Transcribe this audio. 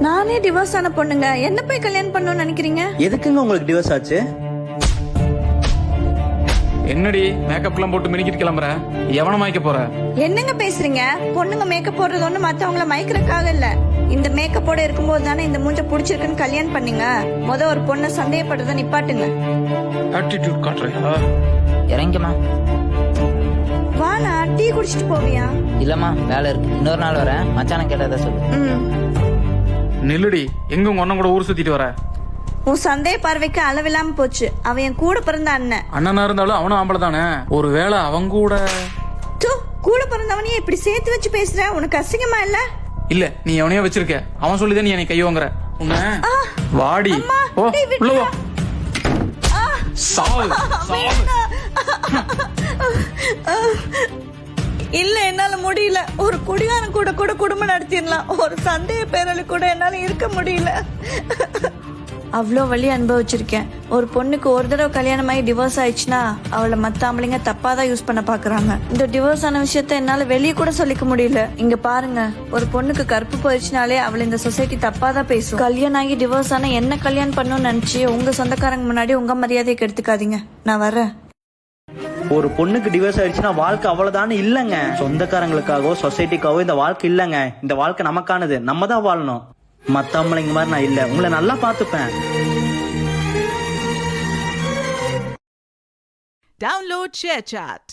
நானே டிவோர்ஸ் ஆன பொண்ணுங்க, என்ன போய் கல்யாணம் பண்ணணும்னு நினைக்கிறீங்க? எதுக்குங்க உங்களுக்கு டிவோர்ஸ் ஆச்சு? என்னடி மேக்கப்லாம் போட்டு மினிக்கிட்டு கிளம்புற? எவனை மயக்க போற? என்னங்க பேசுறீங்க? பொண்ணுங்க மேக்கப் போடுறது ஒண்ணு மத்தவங்கள மயக்கிறதுக்காக இல்ல. இந்த மேக்கப்போட இருக்கும்போது தானே இந்த மூஞ்ச புடிச்சிருக்குன்னு கல்யாணம் பண்ணீங்க. ஒரு பொண்ணை சந்தேகப்படுறத நிப்பாட்டுங்க. ஆட்டிடியூட் காட்டுறியா? இறங்கிமா. வாண்ணா, டீ குடிச்சிட்டு போவியா? இல்லம்மா, வேலை இருக்கு, இன்னொரு நாள் வரேன். மச்சான கேட்டதா சொல்லு. நில்லுடி, எங்க உங்க அண்ணன் கூட ஊர் சுத்திட்டு வர? உன் சந்தேக பார்வைக்கு அளவில்லாம போச்சு. அவன் என் கூட பிறந்த அண்ணன். அண்ணனா இருந்தாலும் அவனும் ஆம்பளை தானே. ஒரு வேளை அவங்க கூட கூட பிறந்தவனையே இப்படி சேர்த்து வச்சு பேசுற, உனக்கு அசிங்கமா இல்ல? இல்ல, நீ எவனையோ வச்சிருக்க. அவன் சொல்லிதான் நீ என்னை கை வாங்குற. உன்ன வாடி. ஓ, உள்ள வா. சாவு சாவு. இல்ல, என்னால முடியல. ஒரு குடிகாரன் கூட கூட குடும்பம் நடத்திடலாம், ஒரு சந்தேக பேரழி கூட என்னால இருக்க முடியல. அவ்வளோ வழி அனுபவிச்சிருக்கேன். ஒரு பொண்ணுக்கு ஒரு தடவை கல்யாணம் ஆகி டிவோர்ஸ் ஆயிடுச்சுன்னா அவளை மத்த ஆம்பளைங்க தப்பாதான் யூஸ் பண்ண பாக்குறாங்க. இந்த டிவோர்ஸ் ஆன விஷயத்த என்னால வெளியே கூட சொல்லிக்க முடியல. இங்க பாருங்க, ஒரு பொண்ணுக்கு கற்பு போயிடுச்சுனாலே அவளை இந்த சொசைட்டி தப்பாதான் பேசும். கல்யாணம் ஆகி டிவோர்ஸ் ஆனா என்ன கல்யாணம் பண்ணணும்னு நினைச்சு உங்க சொந்தக்காரங்க முன்னாடி உங்க மரியாதையை கெடுத்துக்காதீங்க. நான் வரேன். ஒரு பொண்ணுக்கு டிவோர்ஸ் ஆயிடுச்சுன்னா வாழ்க்கை அவ்வளவுதானே இல்லங்க. சொந்தக்காரங்களுக்காகவோ சொசைட்டிக்காகவோ இந்த வாழ்க்கை இல்லங்க. இந்த வாழ்க்கை நமக்கானது, நம்ம தான் வாழணும். மத்தவங்க மாதிரி நான் இல்ல, உங்களை நல்லா பாத்துப்பேன். Download ShareChat.